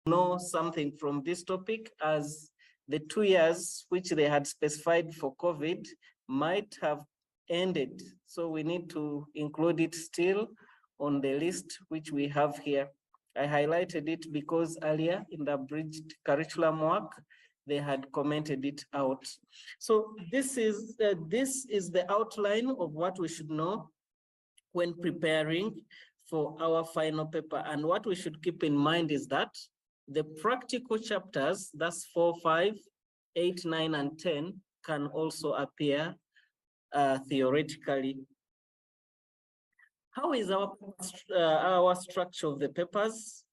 know something from this topic, as the 2 years which they had specified for COVID might have ended. So we need to include it still on the list which we have here. I highlighted it because earlier in the abridged curriculum work, they had commented it out. So this is the outline of what we should know when preparing for our final paper. And what we should keep in mind is that the practical chapters, that's 4, 5, 8, 9, and 10, can also appear theoretically. How is our structure of the papers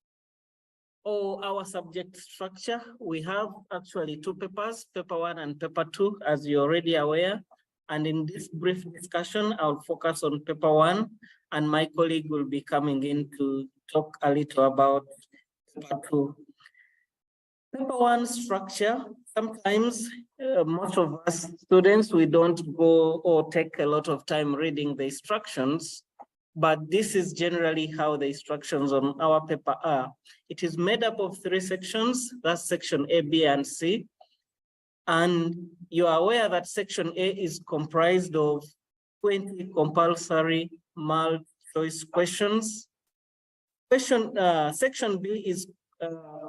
or our subject structure? We have actually 2 papers, paper 1 and paper 2, as you're already aware. And in this brief discussion, I'll focus on paper 1, and my colleague will be coming in to talk a little about paper 2. Paper 1 structure, sometimes most of us students, we don't go or take a lot of time reading the instructions, but this is generally how the instructions on our paper are. It is made up of 3 sections, that's section A, B, and C. And you are aware that section A is comprised of 20 compulsory multi-choice questions. Section B is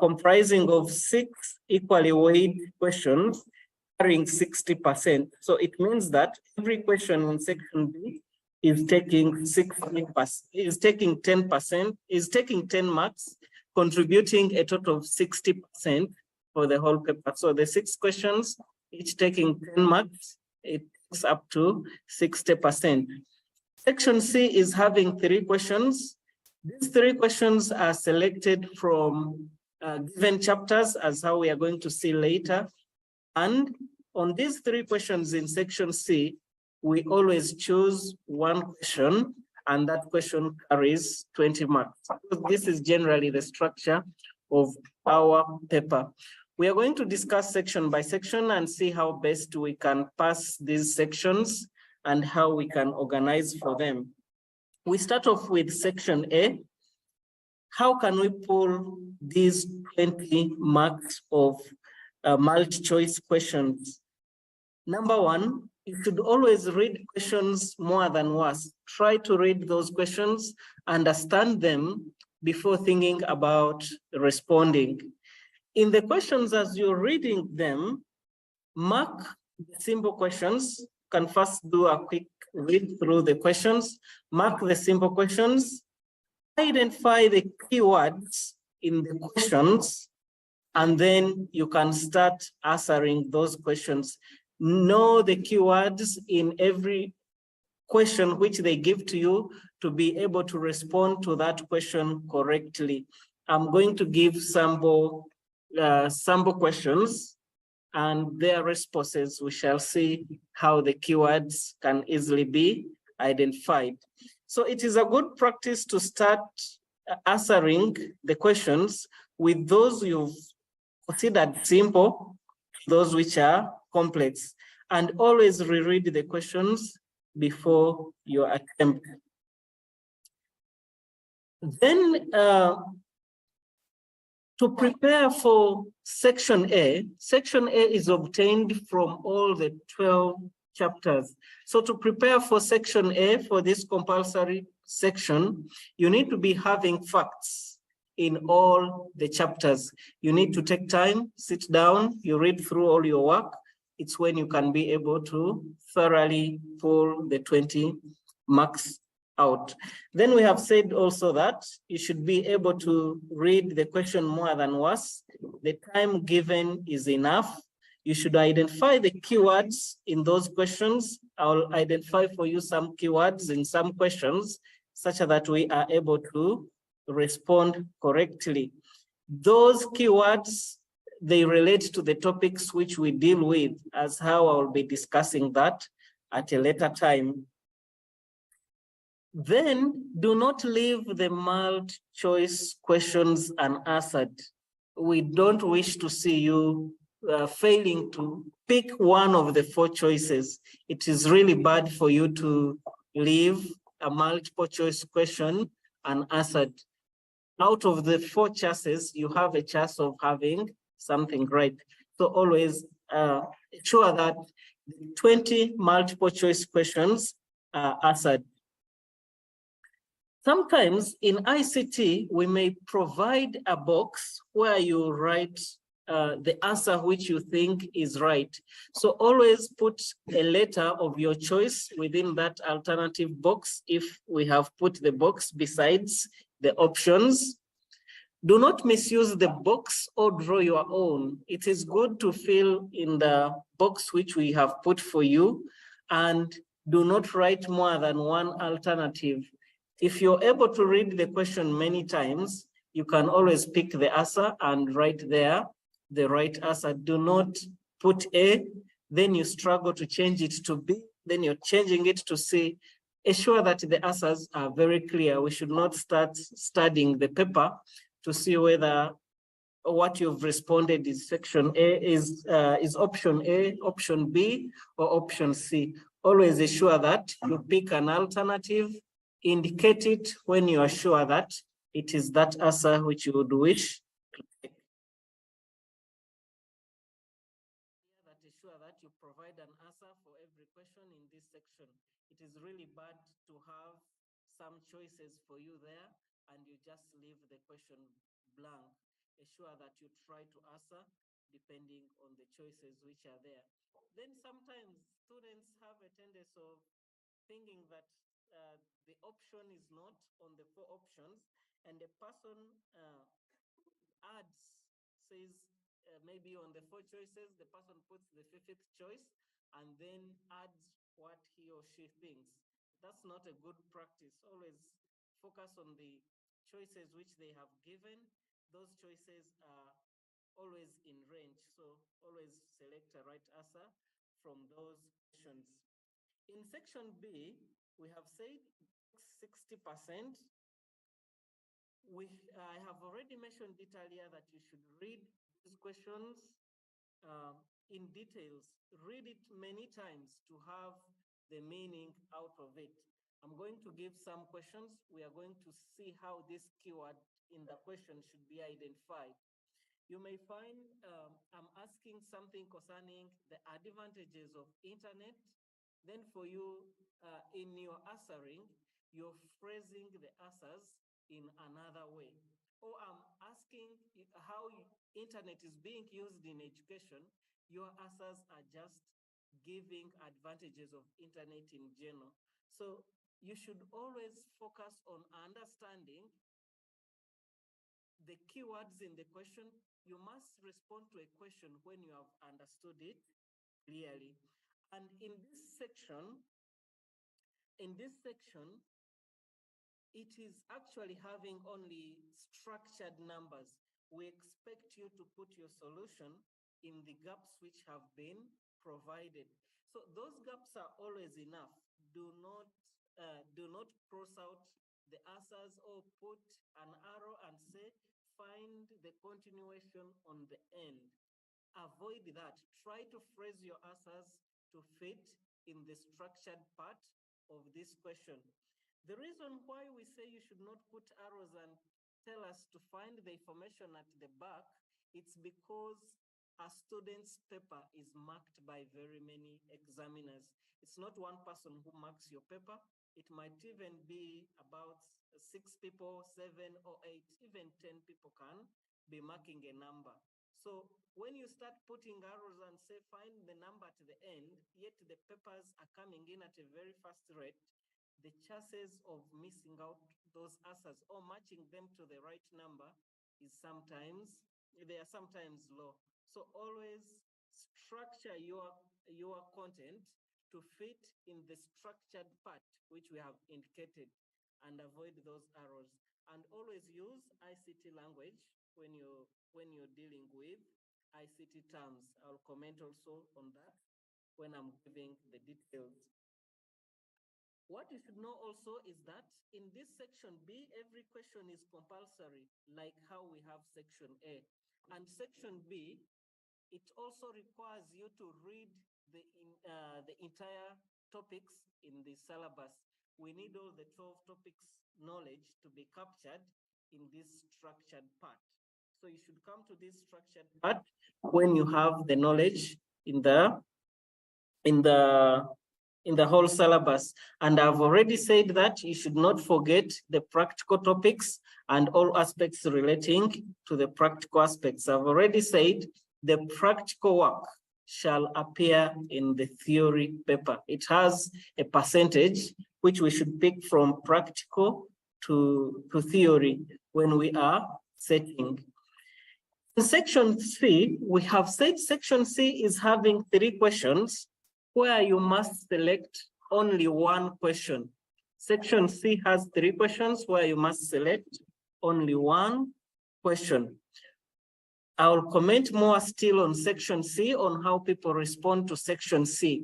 comprising of 6 equally weighted questions carrying 60%. So it means that every question in section B is taking 60%, is taking 10%, is taking 10 marks, contributing a total of 60% for the whole paper. So the 6 questions, each taking 10 marks, it takes up to 60%. Section C is having 3 questions. These 3 questions are selected from given chapters, as how we are going to see later. And on these 3 questions in section C, we always choose 1 question, and that question carries 20 marks. This is generally the structure of our paper. We are going to discuss section by section and see how best we can pass these sections and how we can organize for them. We start off with section A. How can we pull these 20 marks of multi-choice questions? Number 1, you should always read questions more than once. Try to read those questions, understand them before thinking about responding. In the questions, as you're reading them, mark the simple questions. You can first do a quick read through the questions, mark the simple questions, identify the keywords in the questions, and then you can start answering those questions. Know the keywords in every question which they give to you to be able to respond to that question correctly. I'm going to give sample questions and their responses. We shall see how the keywords can easily be identified. So it is a good practice to start answering the questions with those you've considered simple, those which are complex, and always reread the questions before your attempt. Then to prepare for section A is obtained from all the 12 chapters. So to prepare for section A, for this compulsory section, you need to be having facts in all the chapters. You need to take time, sit down, you read through all your work. It's when you can be able to thoroughly pull the 20 marks out. Then we have said also that you should be able to read the question more than once. The time given is enough. You should identify the keywords in those questions. I'll identify for you some keywords in some questions such that we are able to respond correctly. Those keywords, they relate to the topics which we deal with, as how I'll be discussing that at a later time. Then do not leave the multi-choice questions unanswered. We don't wish to see you failing to pick one of the 4 choices. It is really bad for you to leave a multiple choice question unanswered. out of the 4 chances, you have a chance of having something right. So always ensure that 20 multiple choice questions are answered. Sometimes in ICT, we may provide a box where you write the answer which you think is right. So always put a letter of your choice within that alternative box if we have put the box besides the options. Do not misuse the box or draw your own. It is good to fill in the box which we have put for you, and do not write more than one alternative. If you're able to read the question many times, you can always pick the answer and write there the right answer. Do not put A, then you struggle to change it to B, then you're changing it to C. Ensure that the answers are very clear. We should not start studying the paper to see whether what you've responded is section A, is option A, option B, or option C. Always ensure that you pick an alternative, indicate it when you are sure that it is that answer which you would wish to take. That ensure that you provide an answer for every question in this section. It is really bad to have some choices for you there and you just leave the question blank. Ensure that you try to answer depending on the choices which are there. Then sometimes students have a tendency of thinking that the option is not on the 4 options, and the person adds, says maybe on the 4 choices, the person puts the 5th choice and then adds what he or she thinks. That's not a good practice. Always focus on the choices which they have given. Those choices are always in range. So always select a right answer from those questions. In section B, we have said 60%. I have already mentioned it earlier that you should read these questions in details. Read it many times to have the meaning out of it. I'm going to give some questions. We are going to see how this keyword in the question should be identified. You may find I'm asking something concerning the advantages of internet. Then for you, in your answering, you're phrasing the answers in another way. Or I'm asking how internet is being used in education. Your answers are just giving advantages of internet in general. So you should always focus on understanding the keywords in the question. You must respond to a question when you have understood it clearly. And in this section, it is actually having only structured numbers. We expect you to put your solution in the gaps which have been provided. So those gaps are always enough. Do not cross out the answers or put an arrow and say, find the continuation on the end. Avoid that. Try to phrase your answers to fit in the structured part of this question. The reason why we say you should not put arrows and tell us to find the information at the back, it's because a student's paper is marked by very many examiners. It's not one person who marks your paper. It might even be about 6 people, 7 or 8, even 10 people can be marking a number. So when you start putting arrows and say find the number at the end, yet the papers are coming in at a very fast rate, the chances of missing out those answers or matching them to the right number is sometimes low. So always structure your content to fit in the structured part which we have indicated, and avoid those arrows. And always use ICT language when you're dealing with ICT terms. I'll comment also on that when I'm giving the details. What you should know also is that in this section B, every question is compulsory, like how we have section A. And section B, it also requires you to read the entire topics in the syllabus. We need all the 12 topics knowledge to be captured in this structured part. So you should come to this structured part when you have the knowledge in the whole syllabus. And I've already said that you should not forget the practical topics and all aspects relating to the practical aspects. I've already said the practical work shall appear in the theory paper. It has a percentage which we should pick from practical to theory when we are setting. In section C, we have said section C is having 3 questions where you must select only 1 question. Section C has 3 questions where you must select only 1 question. I'll comment more still on section C on how people respond to section C.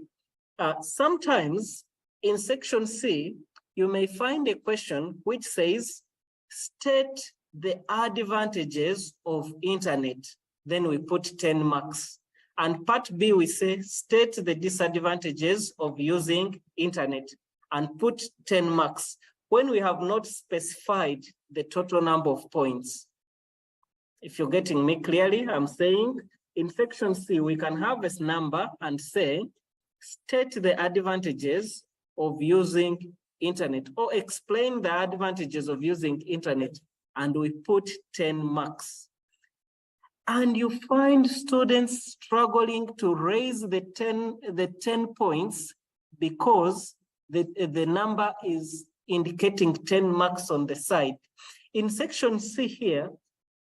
Sometimes in section C, you may find a question which says, state the advantages of internet. Then we put 10 marks. And part B, we say, state the disadvantages of using internet and put 10 marks when we have not specified the total number of points. If you're getting me clearly, I'm saying in section C, we can have this number and say, state the advantages of using internet or explain the advantages of using internet, and we put 10 marks. And you find students struggling to raise the 10 points because the number is indicating 10 marks on the side. In section C here,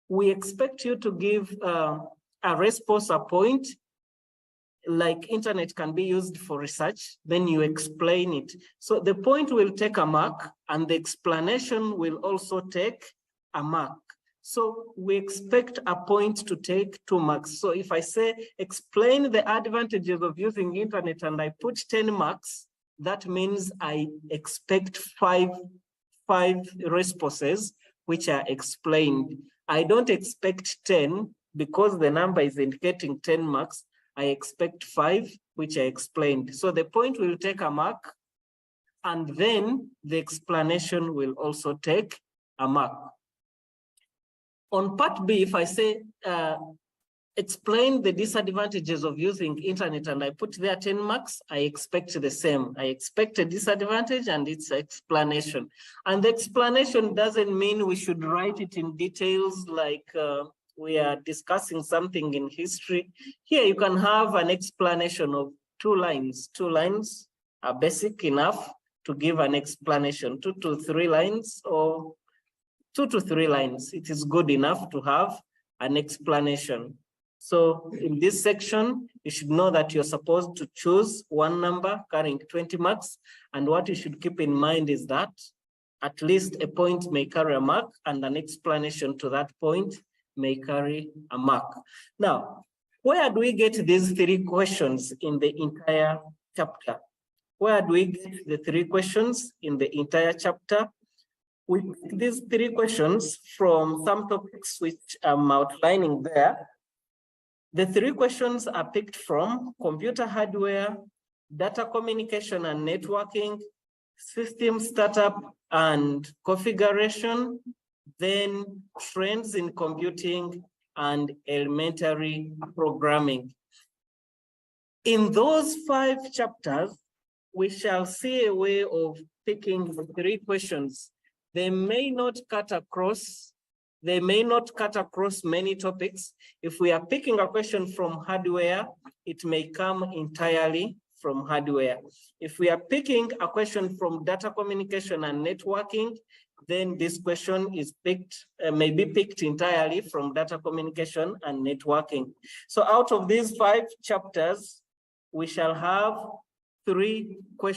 we expect you to give a response a point, like internet can be used for research, then you explain it. So the point will take a mark and the explanation will also take a mark. So we expect a point to take 2 marks. So if I say, explain the advantages of using internet and I put 10 marks, that means I expect five responses which are explained. I don't expect 10 because the number is indicating 10 marks. I expect 5, which I explained. So the point will take a mark, and then the explanation will also take a mark. On part B, if I say, explain the disadvantages of using internet and I put there 10 marks, I expect the same. I expect a disadvantage and its explanation. And the explanation doesn't mean we should write it in details like we are discussing something in history. Here you can have an explanation of 2 lines. 2 lines are basic enough to give an explanation. 2 to 3 lines or 2 to 3 lines. It is good enough to have an explanation. So in this section, you should know that you're supposed to choose 1 number carrying 20 marks. And what you should keep in mind is that at least a point may carry a mark and an explanation to that point may carry a mark. Now, where do we get these 3 questions in the entire chapter? Where do we get the 3 questions in the entire chapter? We pick these 3 questions from some topics which I'm outlining there. The 3 questions are picked from computer hardware, data communication and networking, system startup and configuration, then trends in computing and elementary programming. In those 5 chapters, we shall see a way of picking the 3 questions. They may not cut across many topics. If we are picking a question from hardware, it may come entirely from hardware. If we are picking a question from data communication and networking, then this question is picked, may be picked entirely from data communication and networking. So out of these 5 chapters, we shall have 3 questions.